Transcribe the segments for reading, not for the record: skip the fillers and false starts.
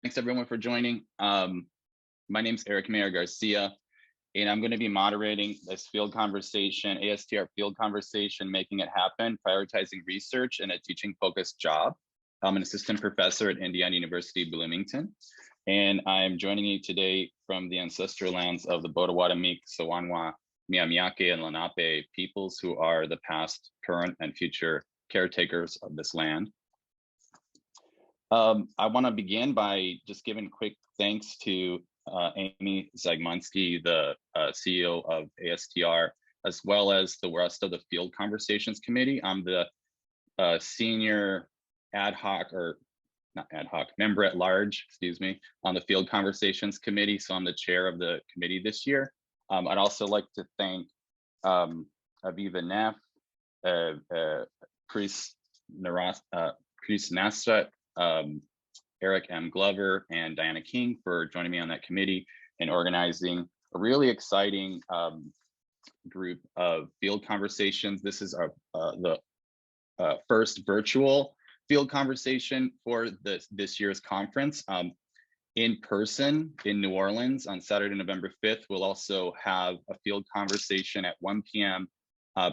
Thanks everyone for joining. My name is Eric Mayer Garcia, and I'm going to be moderating this field conversation, ASTR field conversation, making it happen, prioritizing research in a teaching focused job. I'm an assistant professor at Indiana University, Bloomington, and I'm joining you today from the ancestral lands of the Potawatomi, Sawanwa, Miamiake, and Lenape peoples who are the past, current, and future caretakers of this land. I want to begin by just giving quick thanks to Amy Zagmansky, the CEO of ASTR, as well as the rest of the Field Conversations Committee. I'm the senior ad hoc, or not ad hoc, member at large, excuse me, on the Field Conversations Committee. So I'm the chair of the committee this year. I'd also like to thank Aviva Neff, Chris Nasrat, Eric M. Glover, and Diana King for joining me on that committee and organizing a really exciting group of field conversations. This is the first virtual field conversation for this year's conference. In person in New Orleans on Saturday, November 5th, we'll also have a field conversation at 1 p.m.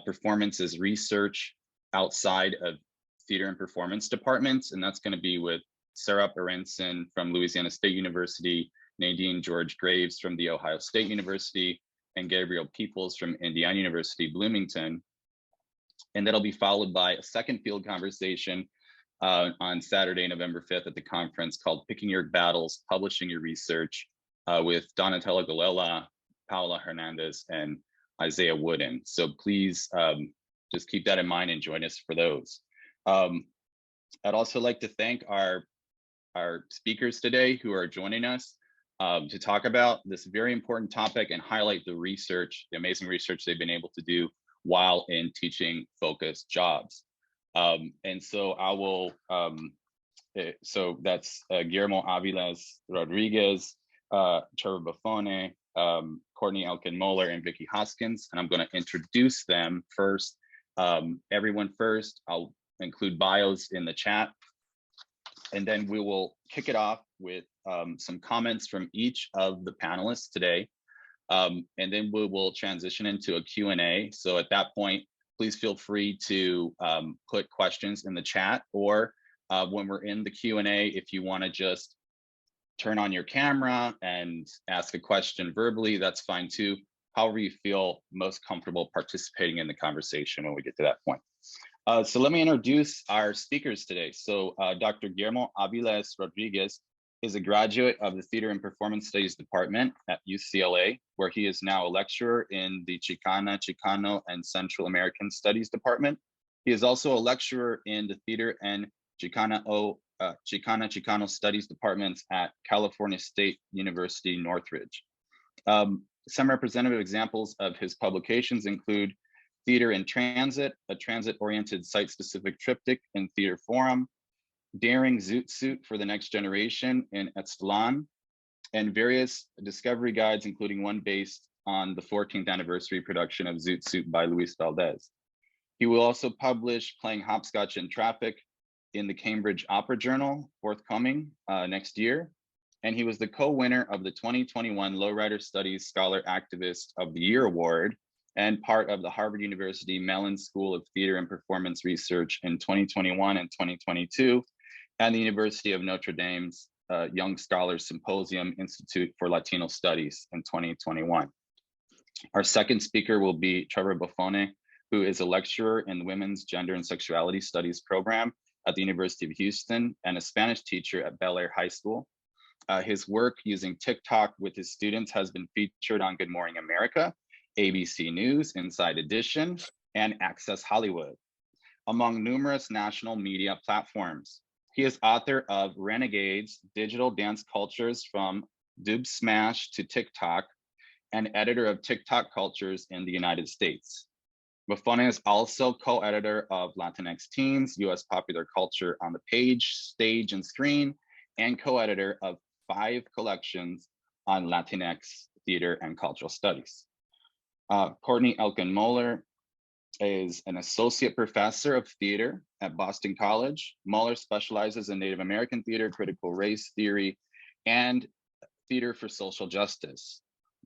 Performances research outside of theater and performance departments, and that's going to be with Sarah Aronson from Louisiana State University, Nadine George Graves from The Ohio State University, and Gabriel Peoples from Indiana University, Bloomington. And that'll be followed by a second field conversation on Saturday, November 5th at the conference called Picking Your Battles, Publishing Your Research with Donatella Galella, Paola Hernandez, and Isaiah Wooden. So please just keep that in mind and join us for those. I'd also like to thank our speakers today who are joining us to talk about this very important topic and highlight the research, the amazing research they've been able to do while in teaching focused jobs. And so I will, so that's Guillermo Aviles-Rodriguez, Trevor Boffone, Courtney, Elkin, Mohler, and Vicki Hoskins. And I'm going to introduce them first. Everyone first, I'll include bios in the chat, and then we will kick it off with some comments from each of the panelists today, and then we will transition into a Q&A. So at that point, please feel free to put questions in the chat, or when we're in the Q&A, if you want to just turn on your camera and ask a question verbally, that's fine too. However you feel most comfortable participating in the conversation when we get to that point. So let me introduce our speakers today. So Dr. Guillermo Aviles-Rodriguez is a graduate of the Theater and Performance Studies Department at UCLA, where he is now a lecturer in the Chicana, Chicano, and Central American Studies Department. He is also a lecturer in the Theater and Chicana, Chicano Studies Departments at California State University, Northridge. Some representative examples of his publications include Theater in Transit, a transit-oriented site-specific triptych in Theater Forum, Daring Zoot Suit for the Next Generation in Etzlan, and various discovery guides, including one based on the 14th anniversary production of Zoot Suit by Luis Valdez. He will also publish Playing Hopscotch in Traffic in the Cambridge Opera Journal, forthcoming next year. And he was the co-winner of the 2021 Lowrider Studies Scholar Activist of the Year Award, and part of the Harvard University Mellon School of Theater and Performance Research in 2021 and 2022, and the University of Notre Dame's Young Scholars Symposium Institute for Latino Studies in 2021. Our second speaker will be Trevor Boffone, who is a lecturer in the Women's Gender and Sexuality Studies program at the University of Houston and a Spanish teacher at Bellaire High School. His work using TikTok with his students has been featured on Good Morning America, ABC News, Inside Edition, and Access Hollywood, among numerous national media platforms. He is author of Renegades, Digital Dance Cultures from Dub Smash to TikTok, and editor of TikTok Cultures in the United States. Boffone is also co-editor of Latinx Teens, US Popular Culture on the Page, Stage, and Screen, and co-editor of 5 collections on Latinx theater and cultural studies. Courtney Elkin Mohler is an associate professor of theater at Boston College. Mohler specializes in Native American theater, critical race theory, and Theater for Social Justice.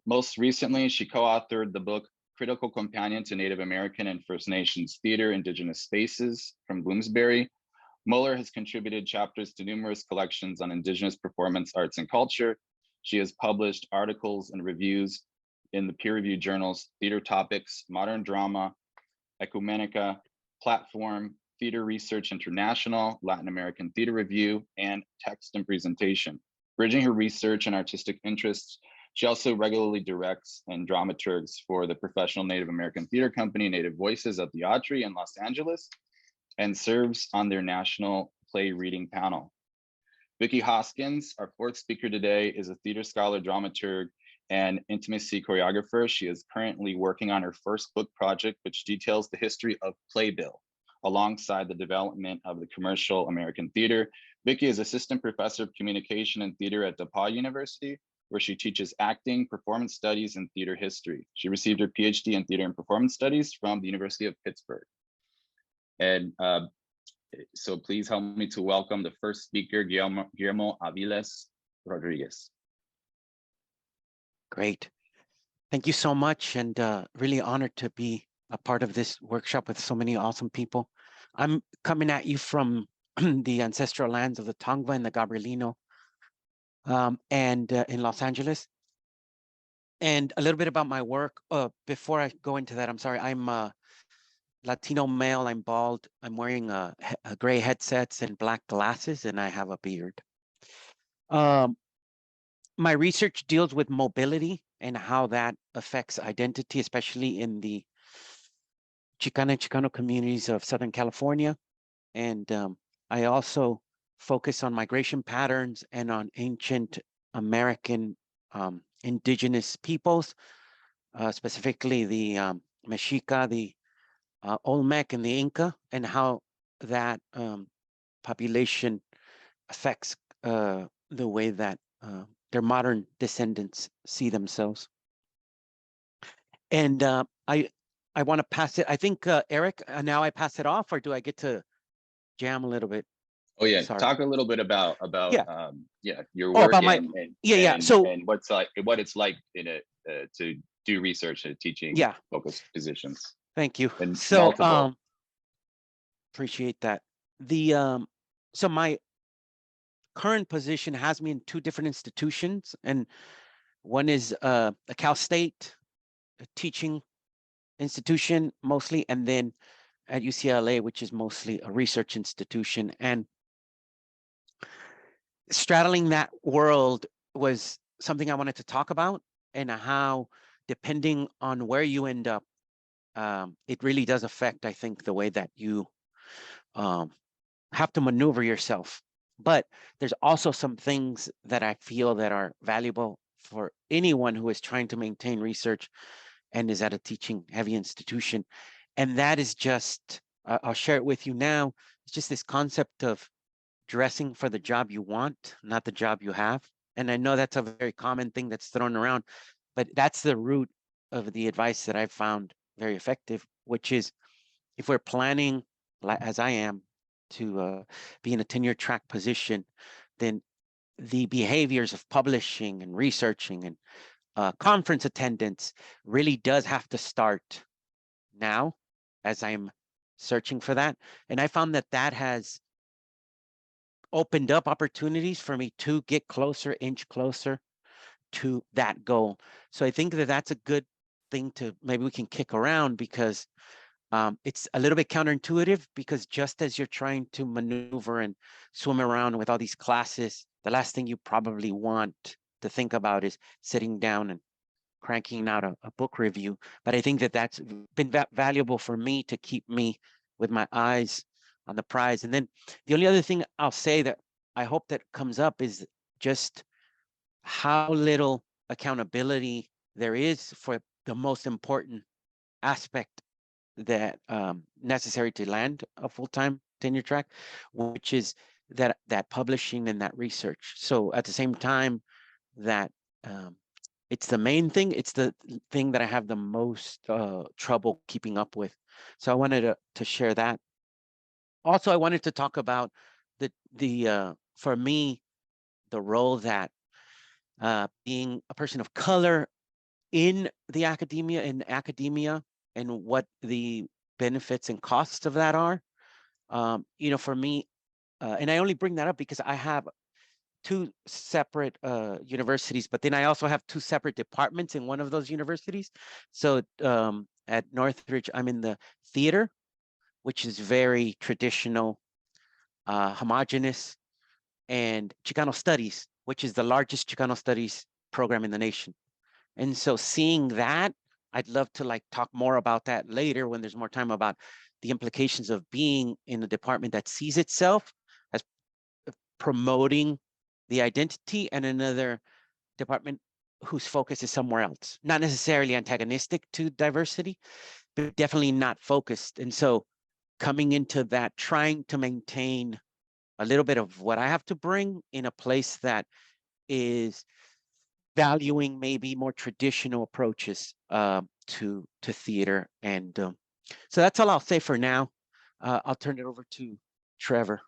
Most recently, she co-authored the book Critical Companion to Native American and First Nations Theater, Indigenous Spaces from Bloomsbury. Mohler has contributed chapters to numerous collections on Indigenous performance arts and culture. She has published articles and reviews in the peer-reviewed journals Theater Topics, Modern Drama, Ecumenica, Platform, Theater Research International, Latin American Theater Review, and Text and Presentation. Bridging her research and artistic interests, she also regularly directs and dramaturgs for the professional Native American theater company Native Voices at the Autry in Los Angeles, and serves on their national play reading panel. Vicki Hoskins, our fourth speaker today, is a theater scholar, dramaturg, and intimacy choreographer. She is currently working on her first book project, which details the history of playbill, alongside the development of the commercial American theater. Vicki is assistant professor of communication and theater at DePauw University, where she teaches acting, performance studies, and theater history. She received her PhD in theater and performance studies from the University of Pittsburgh. And so please help me to welcome the first speaker, Guillermo Aviles-Rodriguez. Great. Thank you so much, and really honored to be a part of this workshop with so many awesome people. I'm coming at you from the ancestral lands of the Tongva and the Gabrielino, and in Los Angeles. And a little bit about my work. Before I go into that, I'm sorry, I'm a Latino male, I'm bald, I'm wearing a gray headsets and black glasses, and I have a beard. My research deals with mobility and how that affects identity, especially in the Chicana and Chicano communities of Southern California. And I also focus on migration patterns and on ancient American indigenous peoples, specifically the Mexica, the Olmec, and the Inca, and how that population affects the way that their modern descendants see themselves. And I want to pass it. I think, Eric, now I pass it off, or do I get to jam a little bit? Oh yeah, Sorry. talk a little bit about your work about my so and what it's like in a to do research and teaching focused positions. Thank you. And so multiple. Appreciate that. The so my current position has me in two different institutions, and one is a Cal State teaching institution mostly, and then at UCLA, which is mostly a research institution. And straddling that world was something I wanted to talk about, and how, depending on where you end up, it really does affect, I think, the way that you have to maneuver yourself. But there's also some things that I feel that are valuable for anyone who is trying to maintain research and is at a teaching heavy institution. And that is just, I'll share it with you now. It's just this concept of dressing for the job you want, not the job you have. And I know that's a very common thing that's thrown around, but that's the root of the advice that I've found very effective, which is, if we're planning, as I am, to be in a tenure track position, then the behaviors of publishing and researching and conference attendance really does have to start now, as I'm searching for that. And I found that that has opened up opportunities for me to get closer, inch closer to that goal. So I think that that's a good thing to, maybe we can kick around, because it's a little bit counterintuitive, because just as you're trying to maneuver and swim around with all these classes, the last thing you probably want to think about is sitting down and cranking out a book review. But I think that that's been valuable for me to keep me with my eyes on the prize. And then the only other thing I'll say that I hope that comes up is just how little accountability there is for the most important aspect that necessary to land a full-time tenure track, which is that publishing and that research. So at the same time that it's the main thing, it's the thing that I have the most trouble keeping up with. So I wanted to share that. Also, I wanted to talk about the for me, the role that being a person of color in academia, and what the benefits and costs of that are. For me, and I only bring that up because I have two separate universities, but then I also have two separate departments in one of those universities. So at Northridge, I'm in the theater, which is very traditional, homogenous, and Chicano studies, which is the largest Chicano studies program in the nation. And so seeing that, I'd love to talk more about that later when there's more time, about the implications of being in a department that sees itself as promoting the identity, and another department whose focus is somewhere else, not necessarily antagonistic to diversity, but definitely not focused. And so coming into that, trying to maintain a little bit of what I have to bring in a place that is valuing maybe more traditional approaches to theater. And so that's all I'll say for now. I'll turn it over to Trevor.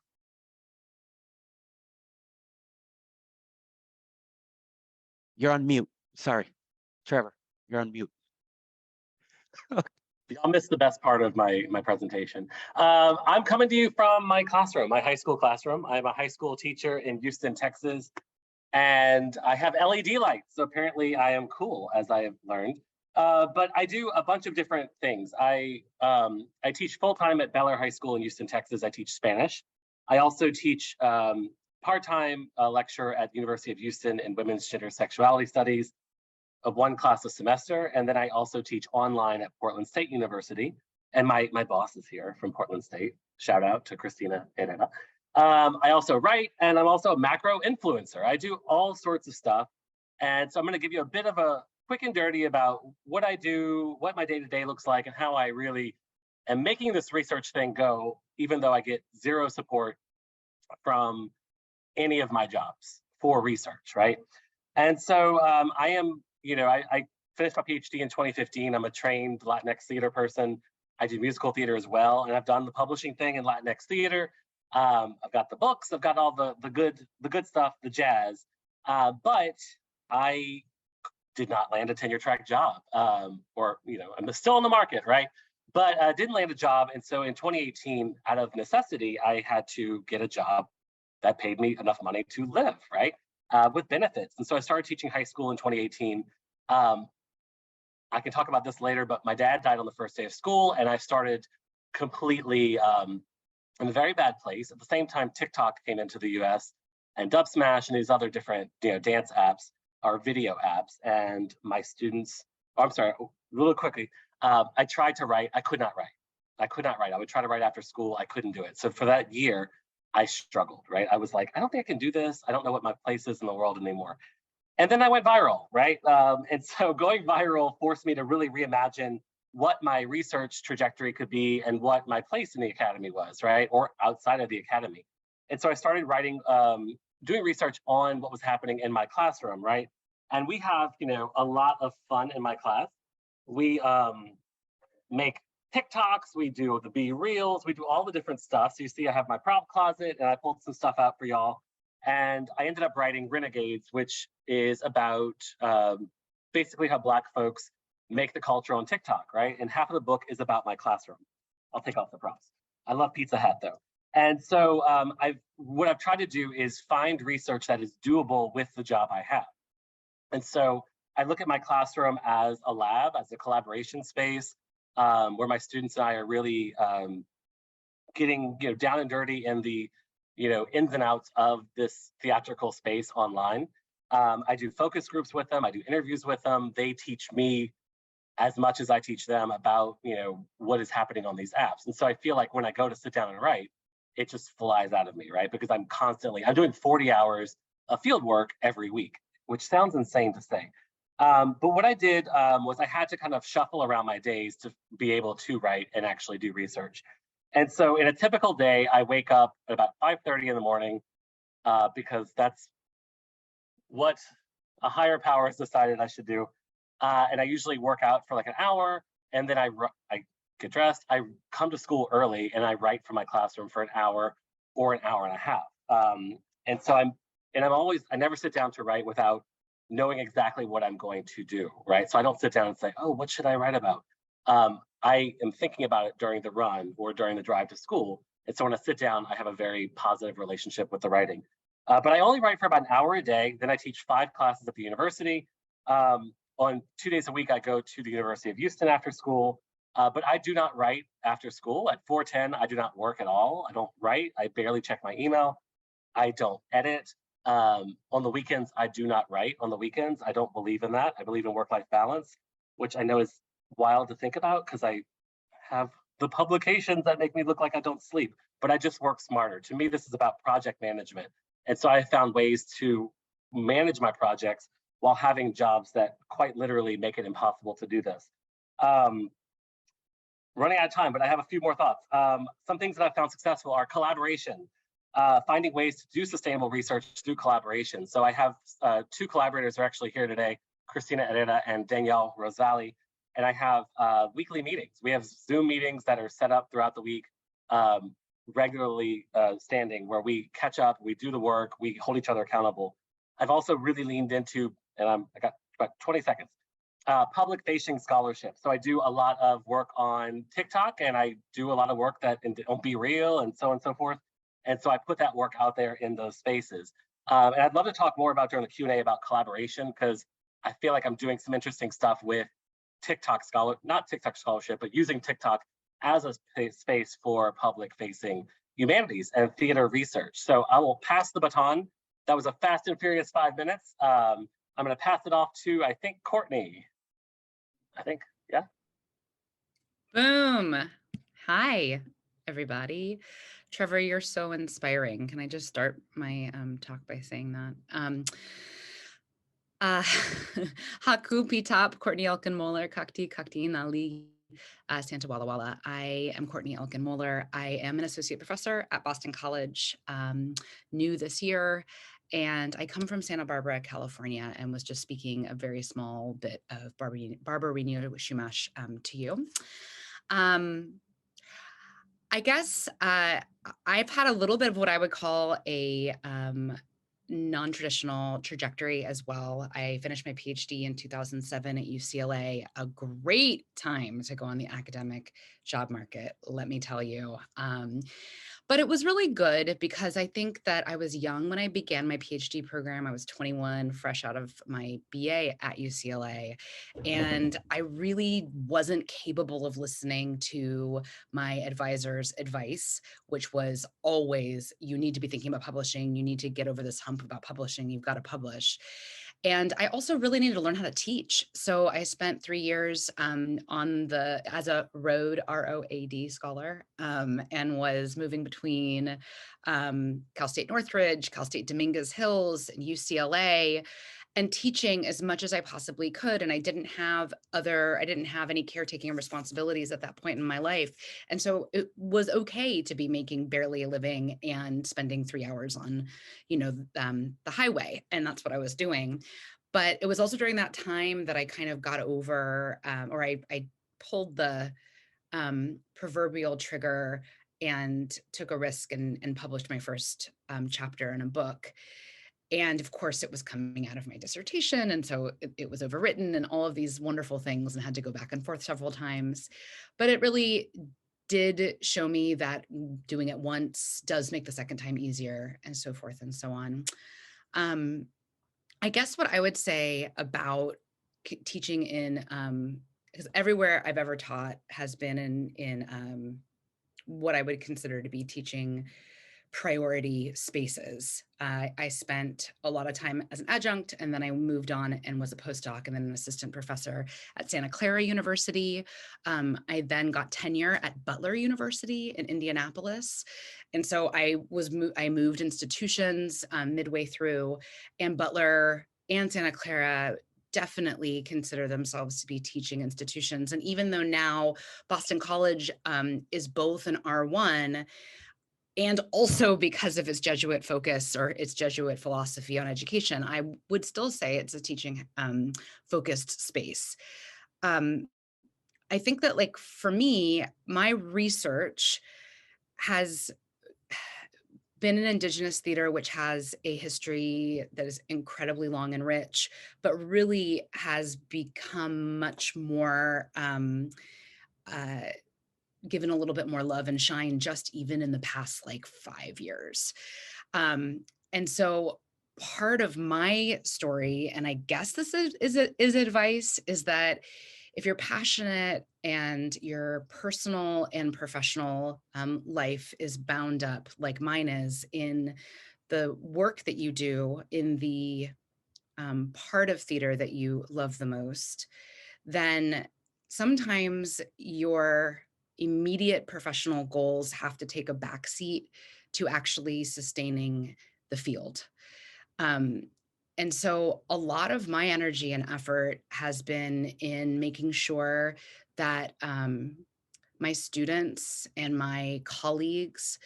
You're on mute. Sorry, Trevor, you're on mute. I'll miss the best part of my presentation. I'm coming to you from my classroom, my high school classroom. I'm a high school teacher in Houston, Texas, and I have LED lights. So apparently I am cool, as I have learned. But I do a bunch of different things. I teach full-time at Bellaire High School in Houston, Texas. I teach Spanish. I also teach part-time lecture at the University of Houston in Women's Gender Sexuality Studies, of one class a semester. And then I also teach online at Portland State University. And my boss is here from Portland State. Shout out to Christina Herrera. I also write, and I'm also a macro influencer. I do all sorts of stuff. And so I'm going to give you a bit of a quick and dirty about what I do, what my day-to-day looks like, and how I really am making this research thing go, even though I get zero support from any of my jobs for research, right? And so I am, I finished my PhD in 2015. I'm a trained Latinx theater person. I do musical theater as well, and I've done the publishing thing in Latinx theater. I've got the books, I've got all the good stuff, the jazz. But I did not land a tenure track job, or I'm still on the market, right? But I didn't land a job, and so in 2018, out of necessity, I had to get a job that paid me enough money to live, right? With benefits. And so I started teaching high school in 2018. I can talk about this later, but my dad died on the first day of school, and I started completely in a very bad place. At the same time, TikTok came into the US, and Dub Smash and these other different dance apps are video apps. And my students, really quickly, I tried to write, I could not write. I would try to write after school, I couldn't do it. So for that year, I struggled, right? I was like, I don't think I can do this. I don't know what my place is in the world anymore. And then I went viral, right? And so going viral forced me to really reimagine what my research trajectory could be and what my place in the academy was, right? Or outside of the academy. And so I started writing, doing research on what was happening in my classroom, right? And we have, a lot of fun in my class. We make TikToks, we do the Be Reels, we do all the different stuff. So you see I have my prop closet, and I pulled some stuff out for y'all. And I ended up writing Renegades, which is about basically how Black folks make the culture on TikTok, right? And half of the book is about my classroom. I'll take off the props. I love Pizza Hut though. And so what I've tried to do is find research that is doable with the job I have. And so I look at my classroom as a lab, as a collaboration space, where my students and I are really getting down and dirty in the ins and outs of this theatrical space online. I do focus groups with them. I do interviews with them. They teach me as much as I teach them about what is happening on these apps. And so I feel like when I go to sit down and write, it just flies out of me, right? Because I'm doing 40 hours of field work every week, which sounds insane to say. But what I did was I had to kind of shuffle around my days to be able to write and actually do research. And so in a typical day, I wake up at about 5:30 in the morning because that's what a higher power has decided I should do. And I usually work out for like an hour, and then I get dressed. I come to school early, and I write from my classroom for an hour or an hour and a half. And so I never sit down to write without knowing exactly what I'm going to do, right? So I don't sit down and say, oh, what should I write about? I am thinking about it during the run or during the drive to school. And so when I sit down, I have a very positive relationship with the writing. But I only write for about an hour a day. Then I teach 5 classes at the university. On 2 days a week, I go to the University of Houston after school. But I do not write after school. At 4:10, I do not work at all. I don't write. I barely check my email. I don't edit. On the weekends, I do not write on the weekends. I don't believe in that. I believe in work-life balance, which I know is wild to think about because I have the publications that make me look like I don't sleep, but I just work smarter. To me, this is about project management. And so I found ways to manage my projects while having jobs that quite literally make it impossible to do this. Running out of time, but I have a few more thoughts. Some things that I found successful are collaboration, finding ways to do sustainable research through collaboration. So I have 2 collaborators who are actually here today, Christina Herrera and Danielle Rosali, and I have weekly meetings. We have Zoom meetings that are set up throughout the week, regularly standing, where we catch up, we do the work, we hold each other accountable. I've also really leaned into, and I got about 20 seconds, public-facing scholarship. So I do a lot of work on TikTok, and I do a lot of work that don't be real, and so on and so forth. And so I put that work out there in those spaces. And I'd love to talk more about during the Q&A about collaboration, because I feel like I'm doing some interesting stuff with not TikTok scholarship, but using TikTok as a space for public-facing humanities and theater research. So I will pass the baton. That was a fast and furious 5 minutes. I'm going to pass it off to, I think, Courtney. Yeah. Boom. Hi, everybody. Trevor, you're so inspiring. Can I just start my talk by saying that? Haku Pitap, Courtney Elkin Mohler, Kakti Kakti Nali Santa Walla Walla. I am Courtney Elkin Mohler. I am an associate professor at Boston College, new this year. And I come from Santa Barbara, California, and was just speaking a very small bit of Barbarino Shumash to you. I guess I've had a little bit of what I would call a non-traditional trajectory as well. I finished my PhD in 2007 at UCLA, a great time to go on the academic job market, let me tell you. But it was really good because I think that I was young when I began my PhD program. I was 21, fresh out of my BA at UCLA. And I really wasn't capable of listening to my advisor's advice, which was always, you need to be thinking about publishing. You need to get over this hump about publishing. You've got to publish. And I also really needed to learn how to teach. So I spent 3 years as a ROAD scholar, and was moving between Cal State Northridge, Cal State Dominguez Hills, and UCLA, and teaching as much as I possibly could. And I didn't have any caretaking responsibilities at that point in my life. And so it was okay to be making barely a living and spending 3 hours on, the highway. And that's what I was doing. But it was also during that time that I kind of got over, or I pulled the proverbial trigger and took a risk and published my first chapter in a book. And of course, it was coming out of my dissertation. And so it was overwritten and all of these wonderful things, and had to go back and forth several times. But it really did show me that doing it once does make the second time easier, and so forth and so on. I guess what I would say about teaching because everywhere I've ever taught has been in what I would consider to be teaching priority space. I spent a lot of time as an adjunct, and then I moved on and was a postdoc and then an assistant professor at Santa Clara University. I then got tenure at Butler University in Indianapolis. And so I moved institutions midway through, and Butler and Santa Clara definitely consider themselves to be teaching institutions. And even though now Boston College is both an R1, and also because of its Jesuit focus or its Jesuit philosophy on education, I would still say it's a teaching focused space. I think that, like, for me, my research has been in Indigenous theater, which has a history that is incredibly long and rich, but really has become much more given a little bit more love and shine just even in the past like 5 years. And so part of my story, and I guess this is advice, is that if you're passionate and your personal and professional life is bound up like mine is in the work that you do in the part of theater that you love the most, then sometimes your immediate professional goals have to take a backseat to actually sustaining the field. And so a lot of my energy and effort has been in making sure that my students and my colleagues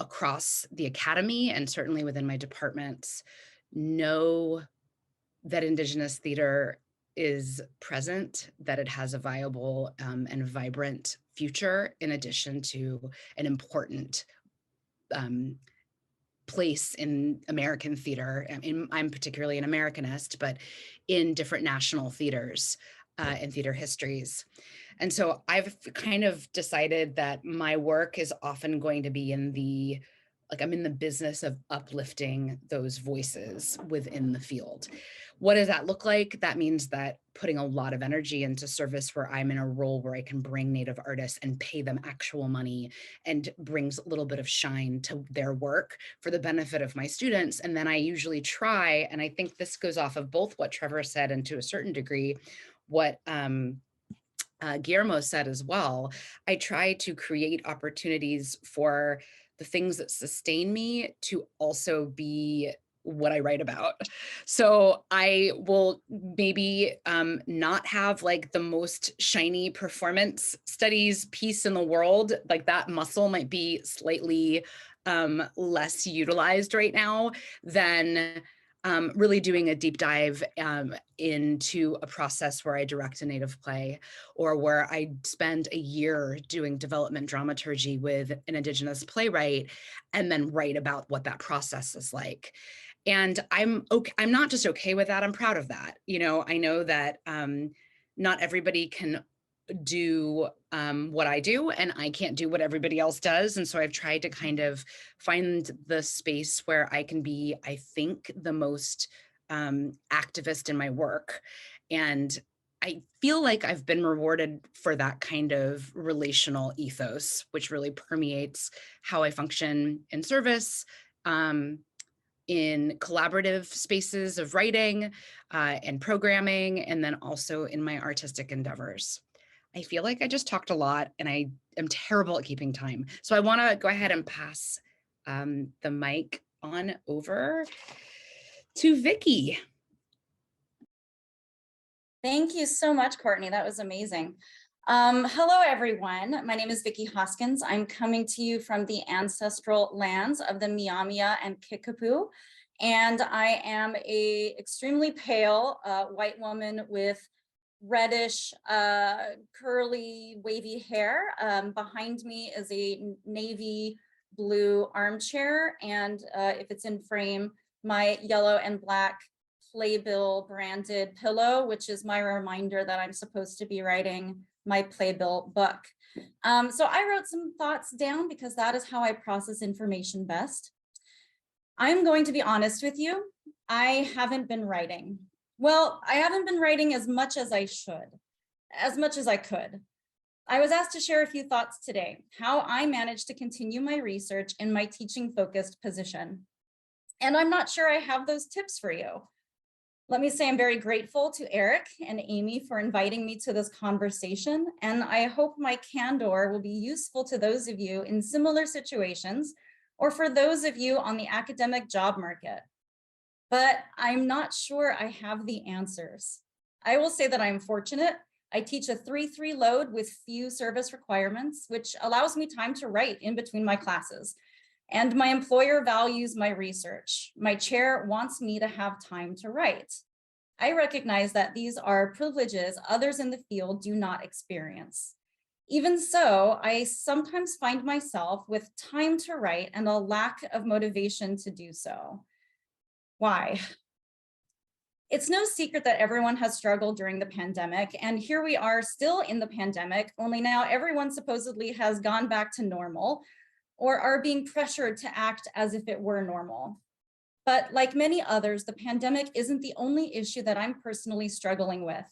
across the academy and certainly within my departments know that Indigenous theater is present, that it has a viable and vibrant future, in addition to an important place in American theater. I'm particularly an Americanist, but in different national theaters and theater histories. And so I've kind of decided that my work is often going to be in the, like, I'm in the business of uplifting those voices within the field. What does that look like? That means that putting a lot of energy into service where I'm in a role where I can bring Native artists and pay them actual money and brings a little bit of shine to their work for the benefit of my students. And then I usually try, and I think this goes off of both what Trevor said and to a certain degree, what Guillermo said as well, I try to create opportunities for the things that sustain me to also be what I write about. So I will maybe not have like the most shiny performance studies piece in the world, like that muscle might be slightly less utilized right now than really doing a deep dive into a process where I direct a Native play, or where I spend a year doing development dramaturgy with an Indigenous playwright and then write about what that process is like. And I'm not just okay with that, I'm proud of that. You know, I know that not everybody can do what I do, and I can't do what everybody else does. And so I've tried to kind of find the space where I can be, I think, the most activist in my work. And I feel like I've been rewarded for that kind of relational ethos, which really permeates how I function in service, in collaborative spaces of writing and programming, and then also in my artistic endeavors. I feel like I just talked a lot and I am terrible at keeping time. So I want to go ahead and pass the mic on over to Vicki. Thank you so much, Courtney. That was amazing. Hello, everyone. My name is Vicki Hoskins. I'm coming to you from the ancestral lands of the Miamia and Kickapoo. And I am a extremely pale white woman with reddish, curly, wavy hair. Behind me is a navy blue armchair. And if it's in frame, my yellow and black Playbill branded pillow, which is my reminder that I'm supposed to be writing my Playbill book. So I wrote some thoughts down because that is how I process information best. I'm going to be honest with you. I haven't been writing. Well, I haven't been writing as much as I should, as much as I could. I was asked to share a few thoughts today, how I managed to continue my research in my teaching focused position. And I'm not sure I have those tips for you. Let me say I'm very grateful to Eric and Amy for inviting me to this conversation, and I hope my candor will be useful to those of you in similar situations, or for those of you on the academic job market. But I'm not sure I have the answers. I will say that I'm fortunate. I teach a 3-3 load with few service requirements, which allows me time to write in between my classes. And my employer values my research. My chair wants me to have time to write. I recognize that these are privileges others in the field do not experience. Even so, I sometimes find myself with time to write and a lack of motivation to do so. Why? It's no secret that everyone has struggled during the pandemic, and here we are still in the pandemic, only now everyone supposedly has gone back to normal or are being pressured to act as if it were normal. But like many others, the pandemic isn't the only issue that I'm personally struggling with.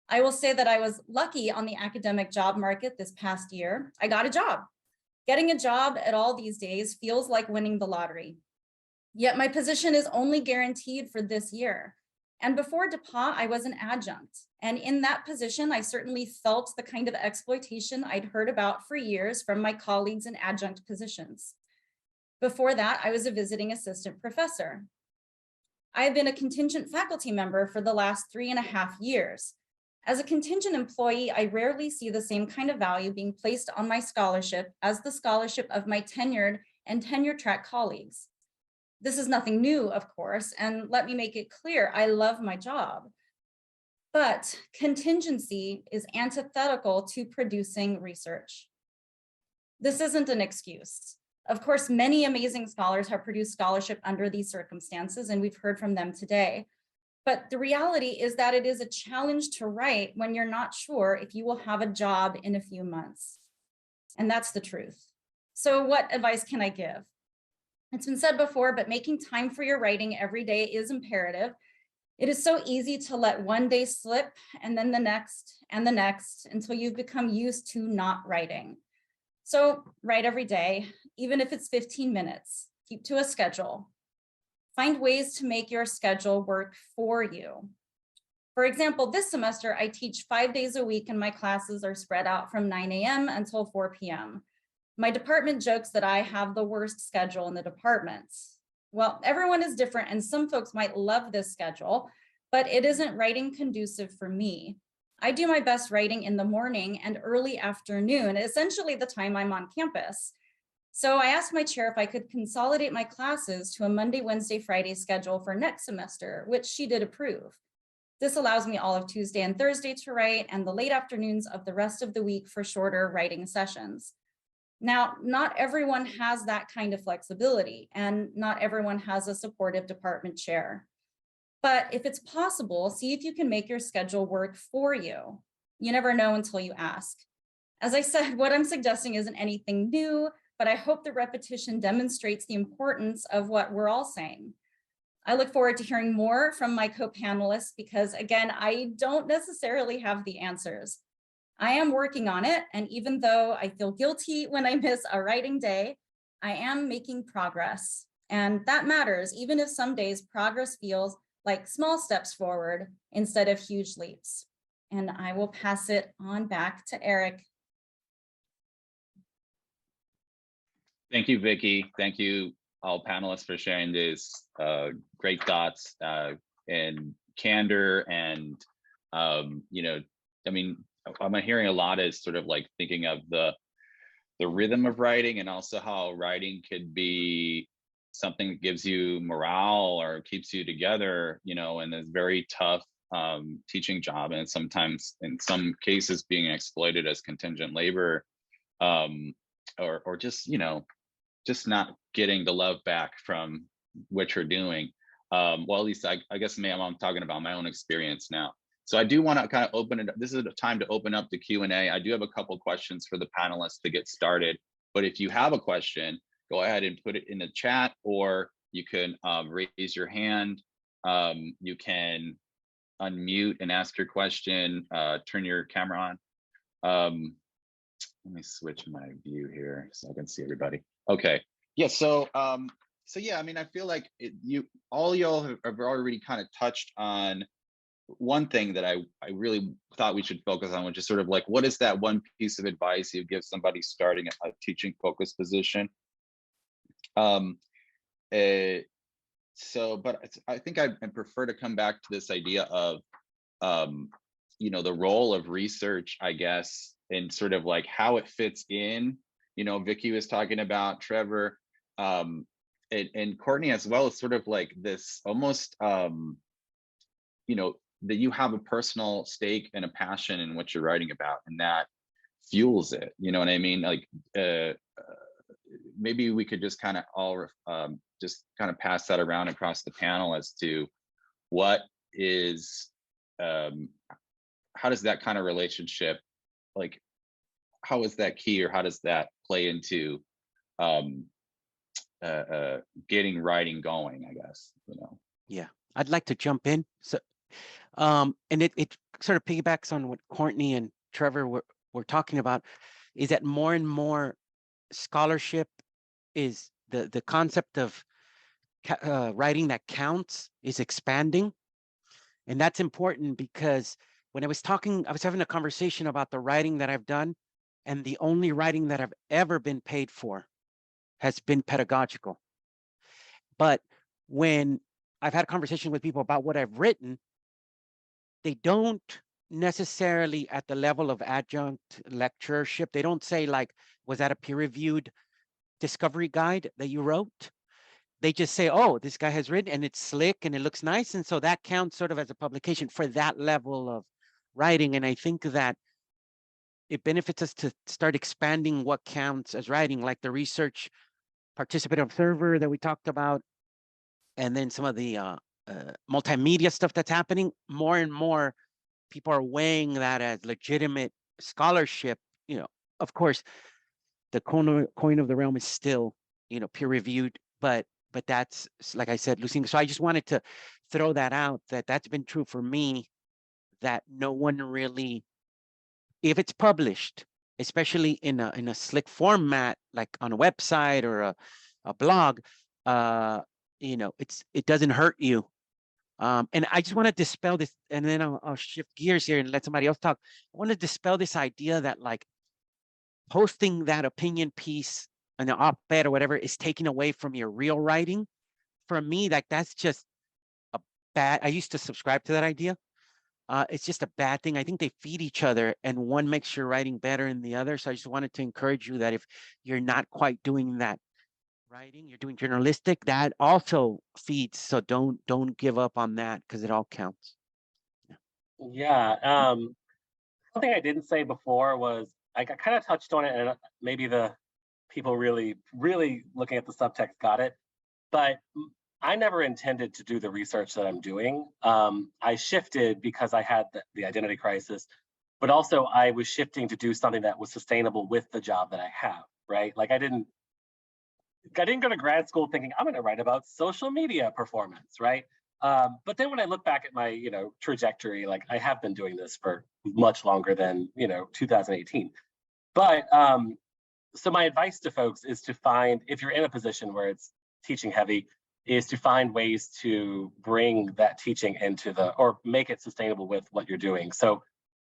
I will say that I was lucky on the academic job market this past year. I got a job. Getting a job at all these days feels like winning the lottery. Yet my position is only guaranteed for this year. And before DePauw, I was an adjunct. And in that position, I certainly felt the kind of exploitation I'd heard about for years from my colleagues in adjunct positions. Before that, I was a visiting assistant professor. I have been a contingent faculty member for the last 3.5 years. As a contingent employee, I rarely see the same kind of value being placed on my scholarship as the scholarship of my tenured and tenure track colleagues. This is nothing new, of course, and let me make it clear, I love my job. But contingency is antithetical to producing research. This isn't an excuse. Of course, many amazing scholars have produced scholarship under these circumstances, and we've heard from them today. But the reality is that it is a challenge to write when you're not sure if you will have a job in a few months. And that's the truth. So what advice can I give? It's been said before, but making time for your writing every day is imperative. It is so easy to let one day slip and then the next and the next until you've become used to not writing. So write every day, even if it's 15 minutes, keep to a schedule. Find ways to make your schedule work for you. For example, this semester, I teach 5 days a week and my classes are spread out from 9 a.m. until 4 p.m. My department jokes that I have the worst schedule in the department. Well, everyone is different and some folks might love this schedule, but it isn't writing conducive for me. I do my best writing in the morning and early afternoon, essentially the time I'm on campus. So I asked my chair if I could consolidate my classes to a Monday, Wednesday, Friday schedule for next semester, which she did approve. This allows me all of Tuesday and Thursday to write and the late afternoons of the rest of the week for shorter writing sessions. Now, not everyone has that kind of flexibility and not everyone has a supportive department chair. But if it's possible, see if you can make your schedule work for you. You never know until you ask. As I said, what I'm suggesting isn't anything new, but I hope the repetition demonstrates the importance of what we're all saying. I look forward to hearing more from my co-panelists because, again, I don't necessarily have the answers. I am working on it, and even though I feel guilty when I miss a writing day, I am making progress. And that matters, even if some days progress feels like small steps forward instead of huge leaps. And I will pass it on back to Eric. Thank you, Vicki. Thank you, all panelists, for sharing these great thoughts and candor. And, I mean, I'm hearing a lot is sort of like thinking of the rhythm of writing and also how writing could be something that gives you morale or keeps you together, in this very tough teaching job, and sometimes in some cases being exploited as contingent labor, or just, just not getting the love back from what you're doing. Well, at least I guess, ma'am, I'm talking about my own experience now. So I do want to kind of open it up. This is a time to open up the Q&A. I do have a couple questions for the panelists to get started, but if you have a question, go ahead and put it in the chat, or you can raise your hand. You can unmute and ask your question, turn your camera on. Let me switch my view here so I can see everybody. Okay, yeah, so yeah, I mean, I feel like all y'all have already kind of touched on one thing that I really thought we should focus on, which is sort of like, what is that one piece of advice you give somebody starting a teaching focused position? But I think I prefer to come back to this idea of, the role of research, I guess, and sort of like how it fits in. Vicki was talking about Trevor, and Courtney as well, is sort of like this almost, that you have a personal stake and a passion in what you're writing about, and that fuels it. You know what I mean? Like maybe we could just kind of all just kind of pass that around across the panel as to what is how does that kind of relationship, like how is that key, or how does that play into getting writing going, I guess, you know? Yeah, I'd like to jump in. So, and it sort of piggybacks on what Courtney and Trevor were talking about, is that more and more scholarship is the concept of writing that counts is expanding. And that's important because when I was having a conversation about the writing that I've done, and the only writing that I've ever been paid for has been pedagogical. But when I've had a conversation with people about what I've written, they don't necessarily at the level of adjunct lectureship. They don't say like, was that a peer-reviewed discovery guide that you wrote? They just say, oh, this guy has written and it's slick and it looks nice. And so that counts sort of as a publication for that level of writing. And I think that it benefits us to start expanding what counts as writing, like the research participant observer that we talked about, and then some of the multimedia stuff that's happening. More and more people are weighing that as legitimate scholarship. You know, of course, the coin of the realm is still, you know, peer reviewed, but that's, like I said, losing. So I just wanted to throw that out, that's been true for me, that no one really, if it's published, especially in a slick format, like on a website or a blog, you know, it doesn't hurt you. And I just want to dispel this, and then I'll shift gears here and let somebody else talk. I want to dispel this idea that like posting that opinion piece an op-ed or whatever is taking away from your real writing. For me, like that's just a bad, I used to subscribe to that idea. It's just a bad thing. I think they feed each other and one makes your writing better than the other. So I just wanted to encourage you that if you're not quite doing that writing, you're doing journalistic, that also feeds. So don't give up on that because it all counts. Yeah. Something I didn't say before was I kind of touched on it, and maybe the people really looking at the subtext got it, but I never intended to do the research that I'm doing. I shifted because I had the identity crisis, but also I was shifting to do something that was sustainable with the job that I have, right? Like I didn't go to grad school thinking I'm going to write about social media performance, right? But then when I look back at my, trajectory, like I have been doing this for much longer than, 2018. But so my advice to folks is to find, if you're in a position where it's teaching heavy, is to find ways to bring that teaching into or make it sustainable with what you're doing. So,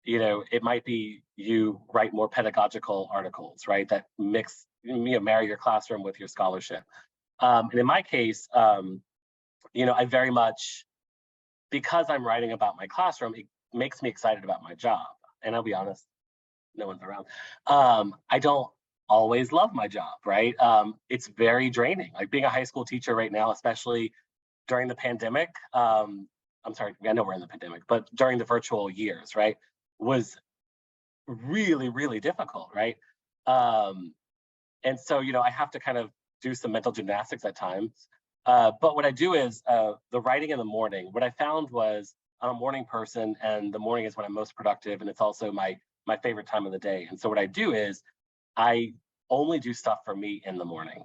it might be you write more pedagogical articles, right? That marry your classroom with your scholarship. And in my case, I very much, because I'm writing about my classroom, it makes me excited about my job. And I'll be honest, no one's around. I don't always love my job, right? It's very draining. Like being a high school teacher right now, especially during the pandemic, I'm sorry, I know we're in the pandemic, but during the virtual years, right, was really, really difficult, right? And so, I have to kind of do some mental gymnastics at times. But what I do is the writing in the morning, what I found was I'm a morning person, and the morning is when I'm most productive, and it's also my favorite time of the day. And so what I do is I only do stuff for me in the morning.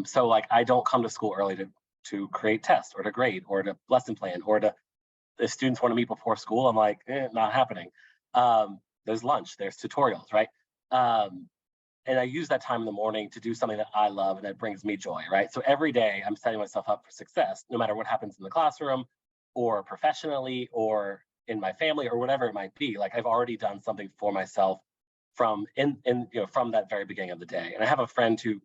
So like I don't come to school early to create tests or to grade or to lesson plan or to, if students want to meet before school, I'm like, not happening. There's lunch, there's tutorials, right? And I use that time in the morning to do something that I love and that brings me joy, right? So every day I'm setting myself up for success, no matter what happens in the classroom or professionally or in my family or whatever it might be. Like I've already done something for myself from that very beginning of the day. And I have a friend who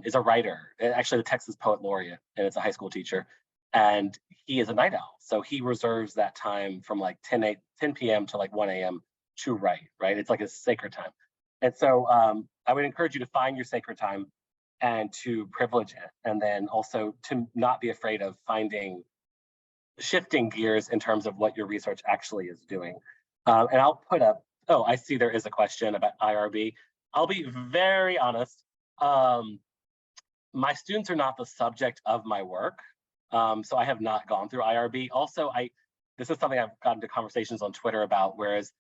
is a writer, actually the Texas Poet Laureate, and it's a high school teacher. And he is a night owl. So he reserves that time from like 10 p.m. to like 1 a.m. to write, right? It's like a sacred time. And so I would encourage you to find your sacred time and to privilege it. And then also to not be afraid of shifting gears in terms of what your research actually is doing. And I'll put up Oh, I see there is a question about IRB. I'll be very honest. My students are not the subject of my work, so I have not gone through IRB. Also, this is something I've gotten into conversations on Twitter about, whereas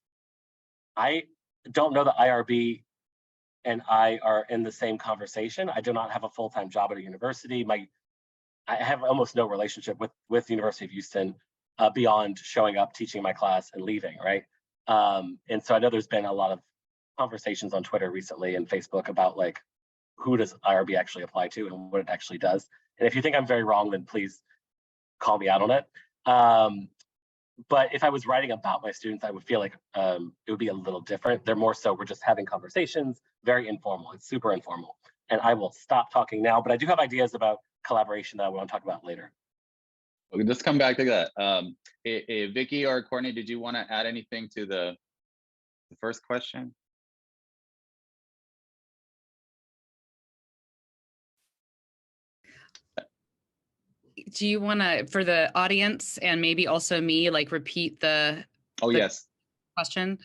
I don't know that IRB and I are in the same conversation. I do not have a full-time job at a university. I have almost no relationship with the University of Houston beyond showing up, teaching my class, and leaving, right? And so I know there's been a lot of conversations on Twitter recently and Facebook about like, who does IRB actually apply to and what it actually does. And if you think I'm very wrong, then please call me out on it. But if I was writing about my students, I would feel like it would be a little different. They're more so, we're just having conversations, very informal. It's super informal. And I will stop talking now, but I do have ideas about collaboration that I want to talk about later. Okay, let's come back to that. Vicki or Courtney, did you want to add anything to the first question? Do you want to, for the audience and maybe also me, like repeat the Yes question?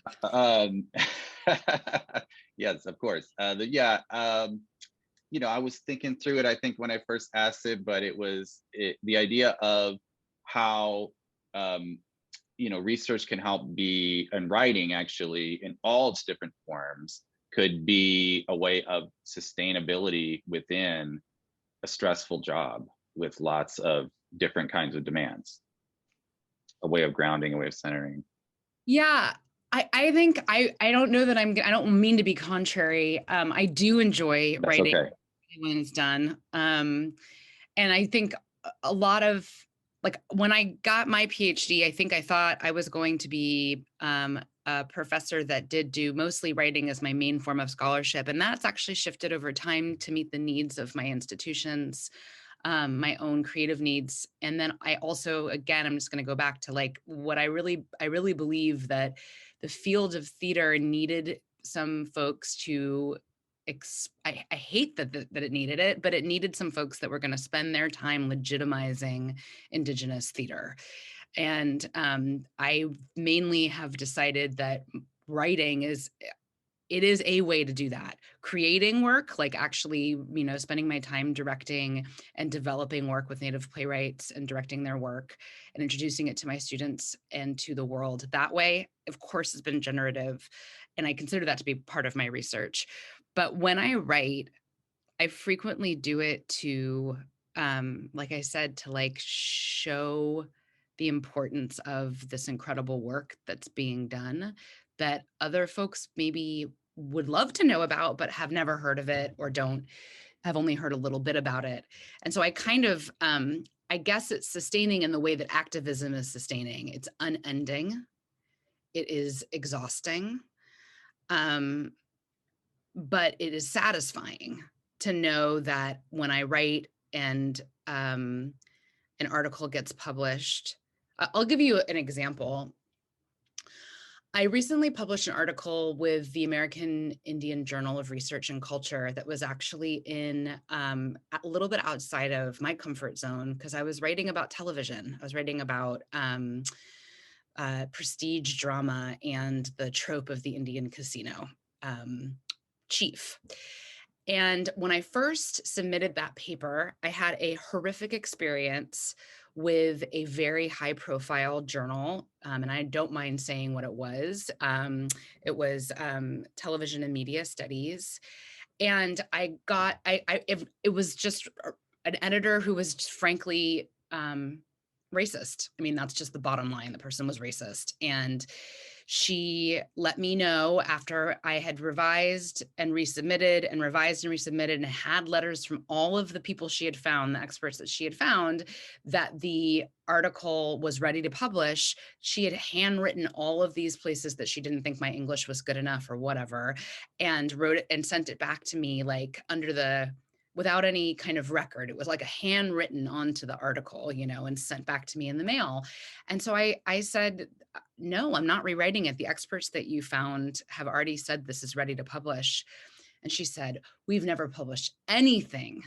Yes, of course. You know, I was thinking through it, I think, when I first asked it, but it was the idea of how you know, research can help be, and writing actually in all its different forms could be a way of sustainability within a stressful job with lots of different kinds of demands, a way of grounding, a way of centering. Yeah, I think I don't know that I don't mean to be contrary. I do enjoy That's writing okay. when it's done. And I think a lot of, like, when I got my PhD, I think I thought I was going to be a professor that did do mostly writing as my main form of scholarship. And that's actually shifted over time to meet the needs of my institutions, my own creative needs. And then I also, again, I'm just going to go back to like what I really believe that the field of theater needed some folks to I hate that it needed it, but it needed some folks that were going to spend their time legitimizing Indigenous theater. And I mainly have decided that writing is a way to do that. Creating work, like actually, you know, spending my time directing and developing work with Native playwrights and directing their work and introducing it to my students and to the world that way, of course, has been generative. And I consider that to be part of my research. But when I write, I frequently do it to, like I said, to like show the importance of this incredible work that's being done that other folks maybe would love to know about, but have never heard of it or have only heard a little bit about it. And so I kind of, I guess it's sustaining in the way that activism is sustaining. It's unending. It is exhausting. But it is satisfying to know that when I write and an article gets published, I'll give you an example. I recently published an article with the American Indian Journal of Research and Culture that was actually in a little bit outside of my comfort zone because I was writing about television. I was writing about prestige drama and the trope of the Indian casino chief. And when I first submitted that paper, I had a horrific experience with a very high profile journal. And I don't mind saying what it was. It was Television and Media Studies. And it was just an editor who was just frankly racist. I mean, that's just the bottom line. The person was racist. And she let me know after I had revised and resubmitted and revised and resubmitted and had letters from all of the people she had found, the experts that she had found, that the article was ready to publish. She had handwritten all of these places that she didn't think my English was good enough or whatever, and wrote it and sent it back to me like without any kind of record. It was like a handwritten onto the article, you know, and sent back to me in the mail. And so I said, no, I'm not rewriting it. The experts that you found have already said this is ready to publish. And she said, we've never published anything.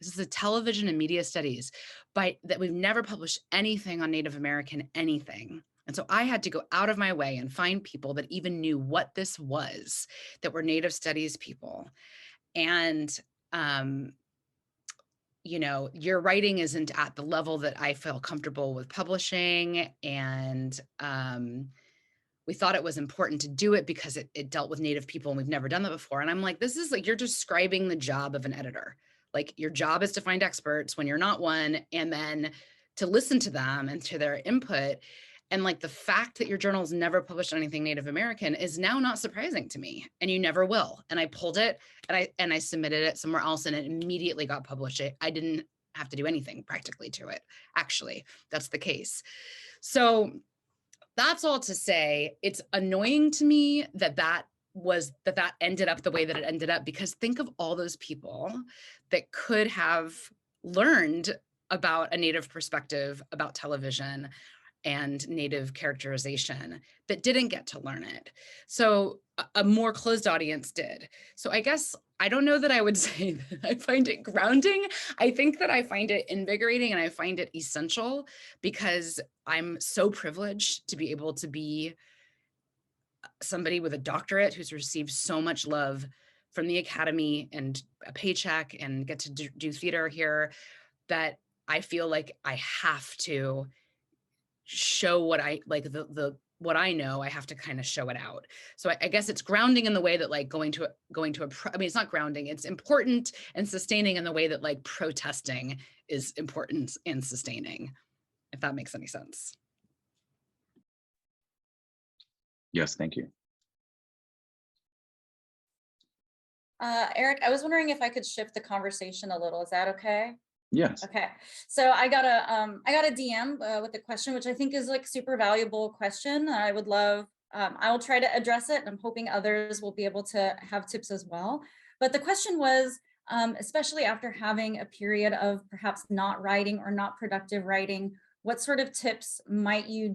This is a Television and Media Studies, but that we've never published anything on Native American anything. And so I had to go out of my way and find people that even knew what this was, that were Native Studies people. And, you know, your writing isn't at the level that I feel comfortable with publishing. And we thought it was important to do it because it dealt with Native people and we've never done that before. And I'm like, this is like, you're describing the job of an editor. Like your job is to find experts when you're not one, and then to listen to them and to their input. And like the fact that your journal's never published anything Native American is now not surprising to me, and you never will. And I pulled it and I submitted it somewhere else, and it immediately got published. I didn't have to do anything practically to it. Actually, that's the case. So that's all to say, it's annoying to me that ended up the way that it ended up, because think of all those people that could have learned about a Native perspective, about television and Native characterization, that didn't get to learn it. So a more closed audience did. So I guess, I don't know that I would say that I find it grounding. I think that I find it invigorating and I find it essential, because I'm so privileged to be able to be somebody with a doctorate who's received so much love from the Academy and a paycheck and get to do theater here, that I feel like I have to show what I like, what I know. I have to kind of show it out. So I guess it's grounding in the way that like going to I mean, it's not grounding, it's important and sustaining in the way that like protesting is important and sustaining, if that makes any sense. Yes, thank you. Eric, I was wondering if I could shift the conversation a little. Is that okay? Yes. Okay, so I got a DM with a question, which I think is like super valuable question. I would love, I will try to address it, and I'm hoping others will be able to have tips as well. But the question was, especially after having a period of perhaps not writing or not productive writing, what sort of tips might you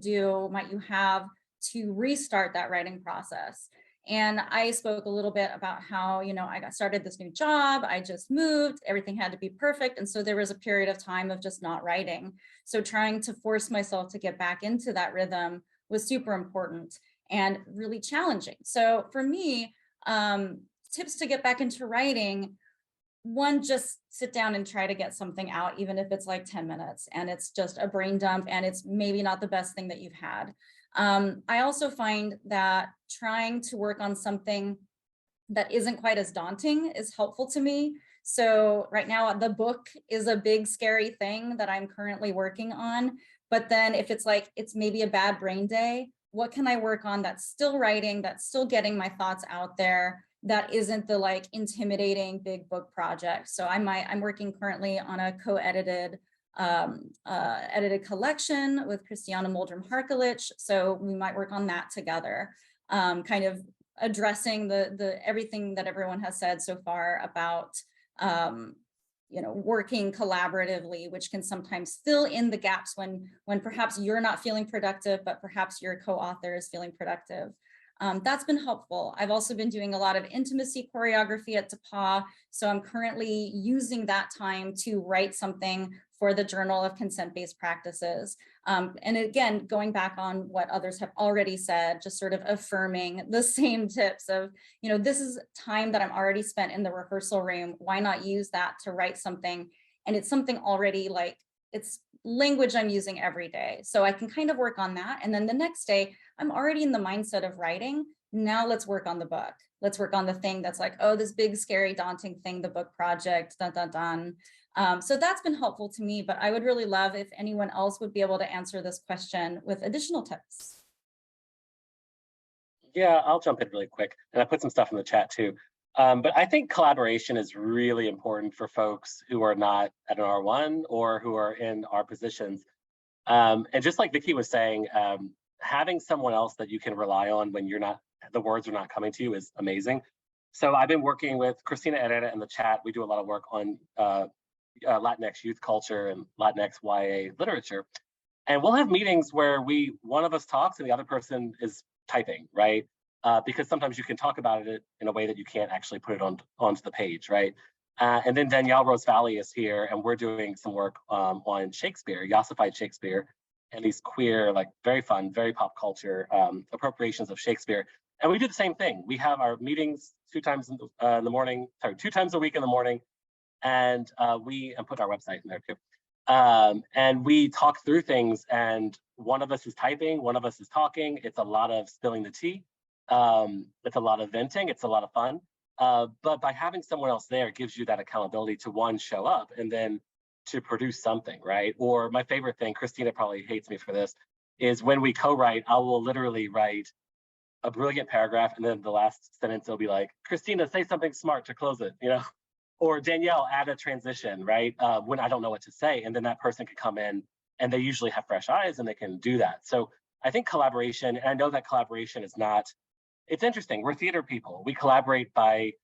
have to restart that writing process? And I spoke a little bit about how, you know, I got started this new job, I just moved, everything had to be perfect. And so there was a period of time of just not writing. So trying to force myself to get back into that rhythm was super important and really challenging. So for me, tips to get back into writing: one, just sit down and try to get something out, even if it's like 10 minutes and it's just a brain dump and it's maybe not the best thing that you've had. I also find that trying to work on something that isn't quite as daunting is helpful to me. So right now, the book is a big, scary thing that I'm currently working on. But then if it's like, it's maybe a bad brain day, what can I work on that's still writing, that's still getting my thoughts out there, that isn't the like intimidating big book project? So I'm working currently on a co-edited edited collection with Christiana Moldrum-Harkelich. So we might work on that together, kind of addressing the everything that everyone has said so far about you know, working collaboratively, which can sometimes fill in the gaps when perhaps you're not feeling productive, but perhaps your co-author is feeling productive. That's been helpful. I've also been doing a lot of intimacy choreography at DePauw. So I'm currently using that time to write something for the Journal of Consent-Based Practices. And again, going back on what others have already said, just sort of affirming the same tips of, you know, this is time that I'm already spent in the rehearsal room. Why not use that to write something? And it's something already like, it's language I'm using every day. So I can kind of work on that. And then the next day, I'm already in the mindset of writing. Now let's work on the book. Let's work on the thing that's like, oh, this big, scary, daunting thing, the book project, dun, dun, dun. So that's been helpful to me, but I would really love if anyone else would be able to answer this question with additional tips. Yeah, I'll jump in really quick, and I put some stuff in the chat too. But I think collaboration is really important for folks who are not at an R1 or who are in our positions. And just like Vicki was saying, having someone else that you can rely on when the words are not coming to you is amazing. So I've been working with Christina Herrera in the chat. We do a lot of work on Latinx youth culture and Latinx YA literature. And we'll have meetings where one of us talks and the other person is typing, right? Because sometimes you can talk about it in a way that you can't actually put it onto the page, right? And then Danielle Rose Valley is here, and we're doing some work on Shakespeare, Yossified Shakespeare. and these queer, like very fun, very pop culture appropriations of Shakespeare. And we do the same thing. We have our meetings 2 times in the morning, sorry, 2 times a week in the morning, and put our website in there too. And we talk through things, and one of us is typing, one of us is talking. It's a lot of spilling the tea. It's a lot of venting. It's a lot of fun. But by having someone else there, it gives you that accountability to, one, show up, and then to produce something, right? Or my favorite thing, Christina probably hates me for this, is when we co-write, I will literally write a brilliant paragraph, and then the last sentence will be like, Christina, say something smart to close it, you know? Or Danielle, add a transition, right? When I don't know what to say, and then that person can come in, and they usually have fresh eyes, and they can do that. So I think collaboration, and I know that collaboration is not, it's interesting. We're theater people. We collaborate by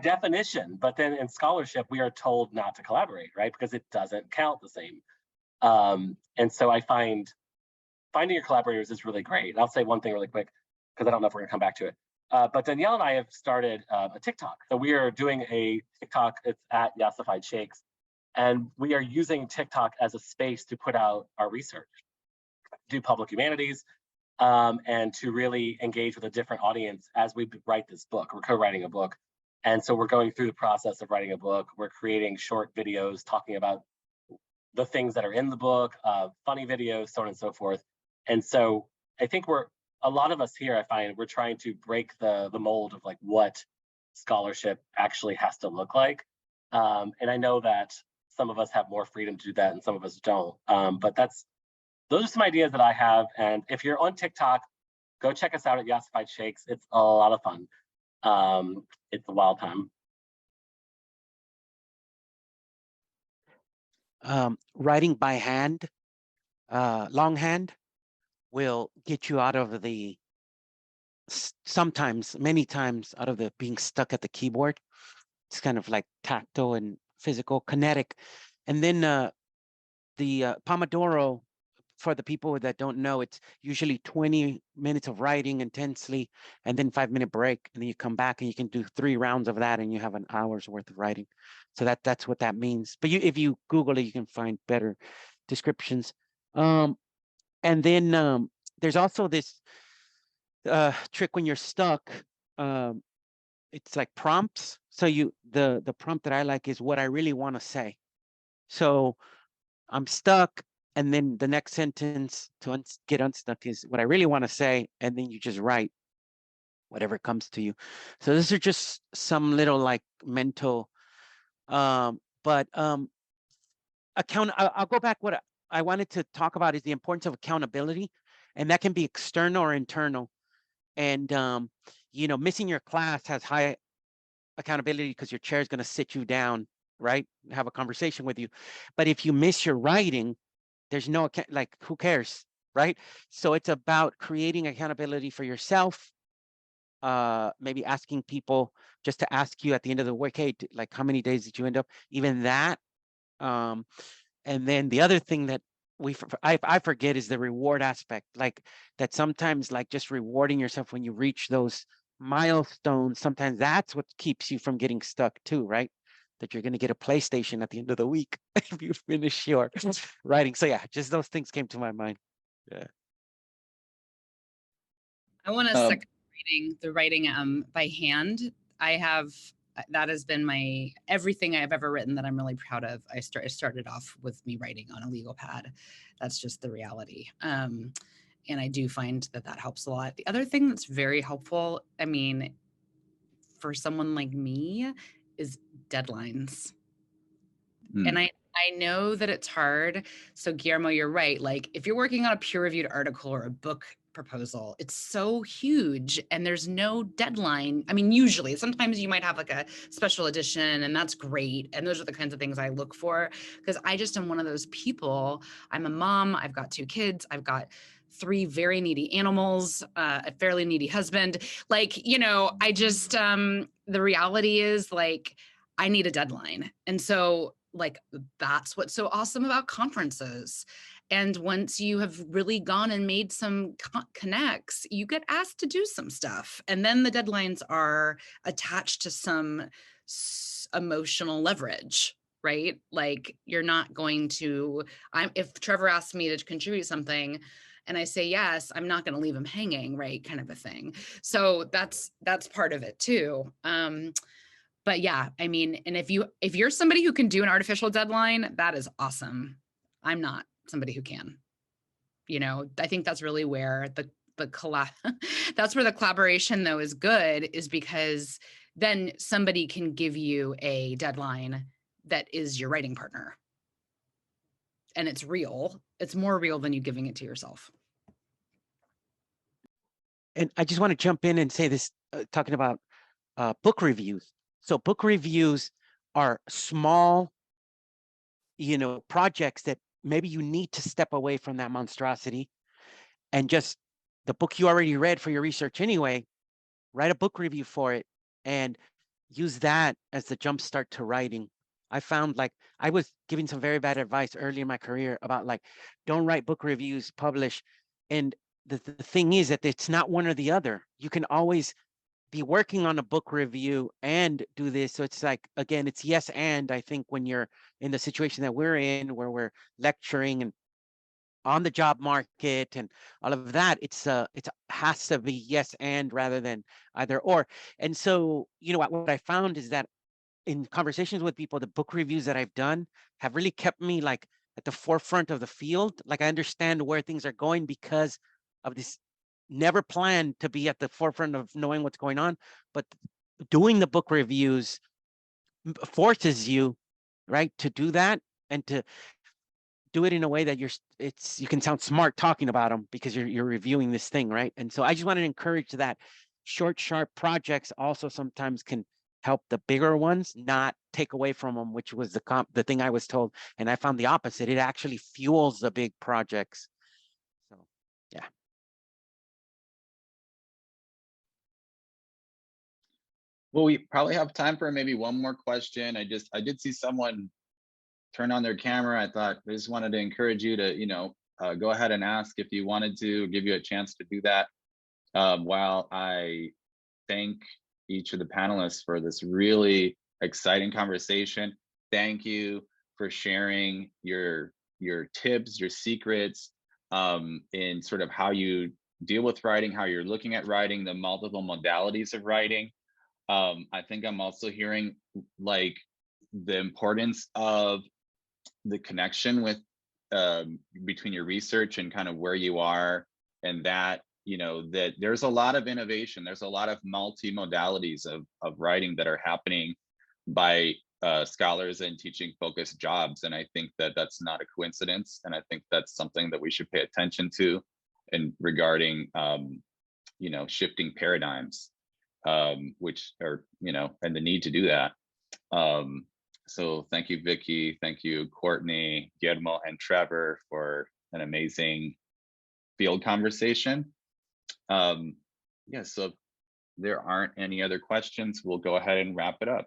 definition, but then in scholarship, we are told not to collaborate, right? Because it doesn't count the same. And so I find finding your collaborators is really great. I'll say one thing really quick, because I don't know if we're gonna come back to it. But Danielle and I have started a TikTok. So we are doing a TikTok, it's at Yassified Shakes. And we are using TikTok as a space to put out our research, do public humanities, and to really engage with a different audience as we write this book. We're co-writing a book. And so we're going through the process of writing a book. We're creating short videos talking about the things that are in the book, funny videos, so on and so forth. And so I think a lot of us here, I find we're trying to break the mold of like what scholarship actually has to look like. And I know that some of us have more freedom to do that and some of us don't. But those are some ideas that I have. And if you're on TikTok, go check us out at Yassified Shakes. It's a lot of fun. It's a wild time. Writing by hand, longhand, will get you out of the, sometimes, many times, out of the being stuck at the keyboard. It's kind of like tactile and physical, kinetic. And then the Pomodoro, for the people that don't know, it's usually 20 minutes of writing intensely and then 5-minute break. And then you come back and you can do 3 rounds of that and you have an hour's worth of writing. So that's what that means. But if you Google it, you can find better descriptions. And then there's also this trick when you're stuck. It's like prompts. So the prompt that I like is what I really want to say. So I'm stuck. And then the next sentence to get unstuck is what I really want to say. And then you just write whatever comes to you. So these are just some little like mental, I'll go back. What I wanted to talk about is the importance of accountability, and that can be external or internal. And, missing your class has high accountability because your chair is going to sit you down, right? Have a conversation with you. But if you miss your writing, there's no, like, who cares, right? So it's about creating accountability for yourself, maybe asking people just to ask you at the end of the week, hey, like, how many days did you end up? Even that. And then the other thing that I forget is the reward aspect, like that sometimes, like, just rewarding yourself when you reach those milestones, sometimes that's what keeps you from getting stuck too, right? That you're going to get a PlayStation at the end of the week if you finish your writing. So yeah, just those things came to my mind. Yeah. I want to second the writing by hand. That has been everything I've ever written that I'm really proud of. I started off with me writing on a legal pad. That's just the reality. And I do find that helps a lot. The other thing that's very helpful, I mean, for someone like me, is deadlines. And I know that it's hard. So Guillermo, you're right. Like, if you're working on a peer-reviewed article or a book proposal, it's so huge and there's no deadline. I mean, usually, sometimes you might have like a special edition and that's great. And those are the kinds of things I look for, because I just am one of those people. I'm a mom, I've got 2 kids, I've got 3 very needy animals, a fairly needy husband. Like, I just, the reality is, like, I need a deadline. And so, like, that's what's so awesome about conferences. And once you have really gone and made some connects, you get asked to do some stuff. And then the deadlines are attached to some emotional leverage, right? Like you're not going to, if Trevor asks me to contribute something and I say yes, I'm not going to leave him hanging, right? Kind of a thing. So that's part of it too. But yeah, I mean, and if you're somebody who can do an artificial deadline, that is awesome. I'm not somebody who can. You know, I think that's really where that's where the collaboration though is good, is because then somebody can give you a deadline that is your writing partner. And it's real. It's more real than you giving it to yourself. And I just want to jump in and say this, talking about book reviews. So book reviews are small, you know, projects that maybe you need to step away from that monstrosity and just the book you already read for your research anyway, write a book review for it and use that as the jump start to writing. I found like I was giving some very bad advice early in my career about like, don't write book reviews, publish. And the thing is that it's not one or the other. You can always be working on a book review and do this. So it's like, again, it's yes. And I think when you're in the situation that we're in, where we're lecturing and on the job market and all of that, it has to be yes and rather than either or. And so, you know, what I found is that in conversations with people, the book reviews that I've done have really kept me like at the forefront of the field. Like I understand where things are going because of this. Never planned to be at the forefront of knowing what's going on, but doing the book reviews forces you, right, to do that and to do it in a way that you can sound smart talking about them because you're reviewing this thing, right? And so I just want to encourage that short, sharp projects also sometimes can help the bigger ones, not take away from them, which was the thing I was told. And I found the opposite. It actually fuels the big projects. So, yeah. Well, we probably have time for maybe one more question. I did see someone turn on their camera. I thought I just wanted to encourage you to, go ahead and ask if you wanted to, give you a chance to do that. While I thank each of the panelists for this really exciting conversation. Thank you for sharing your tips, your secrets, in sort of how you deal with writing, how you're looking at writing, the multiple modalities of writing. I think I'm also hearing like the importance of the connection with between your research and kind of where you are, and that that there's a lot of innovation, there's a lot of multi-modalities of writing that are happening by scholars and teaching focused jobs, and I think that that's not a coincidence, and I think that's something that we should pay attention to and regarding shifting paradigms, which are and the need to do that. So thank you, Vicki. Thank you, Courtney, Guillermo, and Trevor for an amazing field conversation. Yeah, so if there aren't any other questions, we'll go ahead and wrap it up.